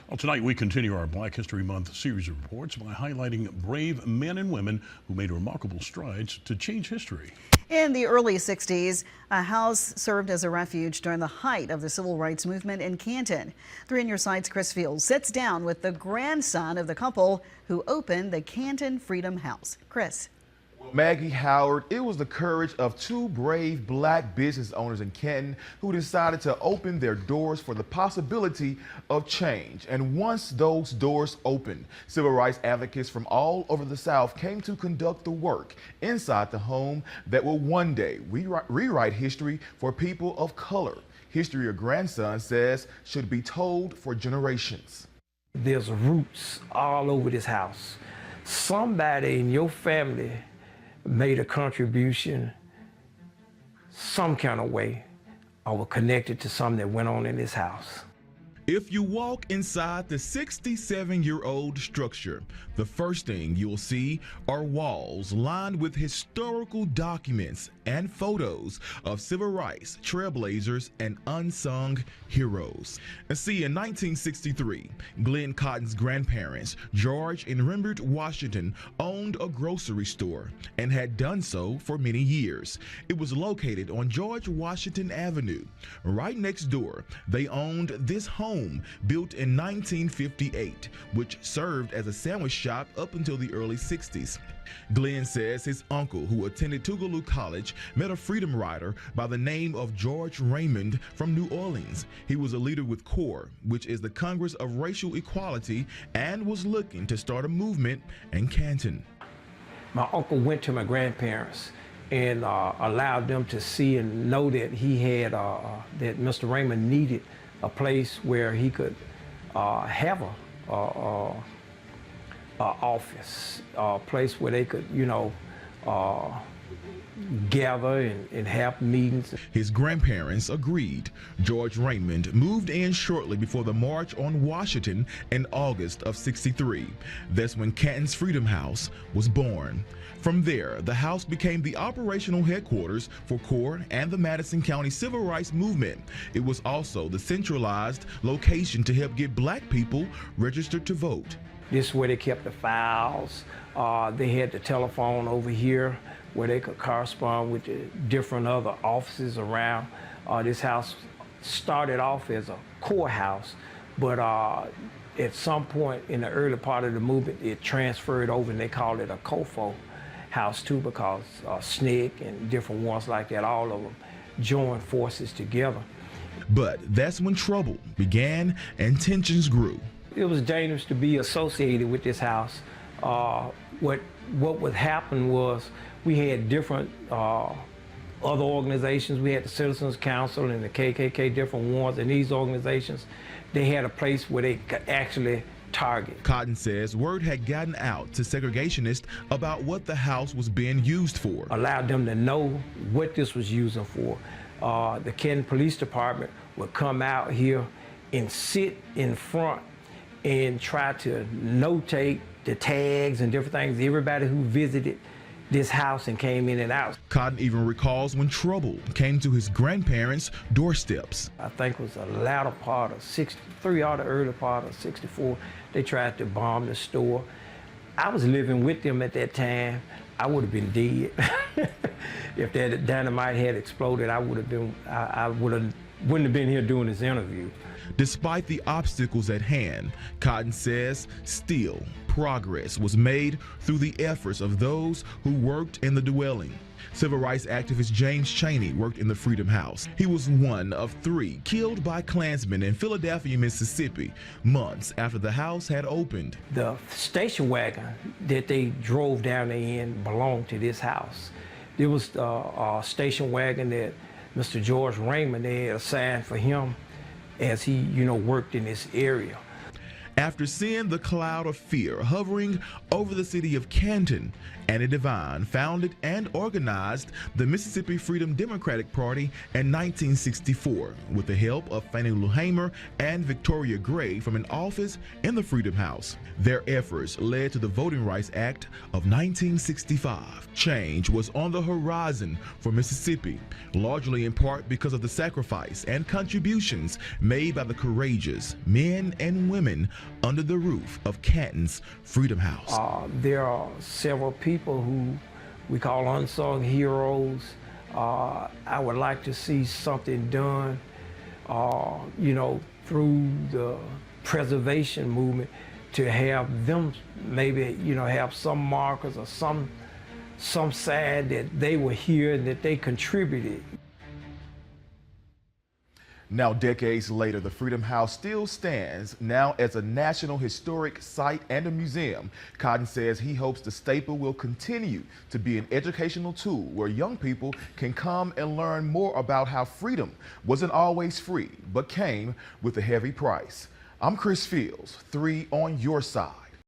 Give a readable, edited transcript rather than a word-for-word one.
Well, tonight we continue our Black History Month series of reports by highlighting brave men and women who made remarkable strides to change history. In the early 60s, a house served as a refuge during the height of the civil rights movement in Canton. 3 on Your Side's Chris Fields sits down with the grandson of the couple who opened the Canton Freedom House. Chris. Maggie Howard, it was the courage of 2 brave black business owners in Canton who decided to open their doors for the possibility of change. And once those doors opened, civil rights advocates from all over the South came to conduct the work inside the home that will one day rewrite history for people of color. History your grandson says should be told for generations. There's roots all over this house. Somebody in your family made a contribution some kind of way or were connected to something that went on in this house. If you walk inside the 67-year-old structure, the first thing you'll see are walls lined with historical documents and photos of civil rights trailblazers and unsung heroes. And see, in 1963, Glenn Cotton's grandparents, George and Rembert Washington, owned a grocery store and had done so for many years. It was located on George Washington Avenue. Right next door, they owned this home built in 1958, which served as a sandwich shop up until the early 60s. Glenn says his uncle, who attended Tougaloo College, met a freedom rider by the name of George Raymond from New Orleans. He was a leader with CORE, which is the Congress of Racial Equality, and was looking to start a movement in Canton. My uncle went to my grandparents and allowed them to see and know that he had, that Mr. Raymond needed a place where he could have a office, a place where they could, gather and have meetings. His grandparents agreed. George Raymond moved in shortly before the March on Washington in August of '63. That's when Canton's Freedom House was born. From there, the house became the operational headquarters for CORE and the Madison County Civil Rights Movement. It was also the centralized location to help get black people registered to vote. This is where they kept the files. They had the telephone over here where they could correspond with the different other offices around. This house started off as a courthouse, but at some point in the early part of the movement, it transferred over and they called it a COFO house too, because SNCC and different ones like that, all of them joined forces together. But that's when trouble began and tensions grew. It was dangerous to be associated with this house. What would happen was we had different other organizations. We had the Citizens Council and the KKK, different ones, and these organizations, they had a place where they could actually target. Cotton says word had gotten out to segregationists about what the house was being used for. Allowed them to know what this was used for. The Canton Police Department would come out here and sit in front and try to notate the tags and different things. Everybody who visited this house and came in and out. Cotton even recalls when trouble came to his grandparents' doorsteps. I think it was the latter part of '63 or the early part of '64. They tried to bomb the store. I was living with them at that time. I would have been dead. If that dynamite had exploded, I wouldn't have been here doing this interview. Despite the obstacles at hand, Cotton says still progress was made through the efforts of those who worked in the dwelling. Civil rights activist James Chaney worked in the Freedom House. He was one of 3 killed by Klansmen in Philadelphia, Mississippi, months after the house had opened. The station wagon that they drove down there in belonged to this house. It was a station wagon that Mr. George Raymond, they had assigned for him as he, worked in this area. After seeing the cloud of fear hovering over the city of Canton, Annie Devine founded and organized the Mississippi Freedom Democratic Party in 1964 with the help of Fannie Lou Hamer and Victoria Gray from an office in the Freedom House. Their efforts led to the Voting Rights Act of 1965. Change was on the horizon for Mississippi, largely in part because of the sacrifice and contributions made by the courageous men and women under the roof of Canton's Freedom House. There are several people who we call unsung heroes. I would like to see something done, through the preservation movement, to have them maybe, have some markers or some side that they were here and that they contributed. Now, decades later, the Freedom House still stands now as a National Historic Site and a museum. Cotton says he hopes the staple will continue to be an educational tool where young people can come and learn more about how freedom wasn't always free, but came with a heavy price. I'm Chris Fields, 3 on your side.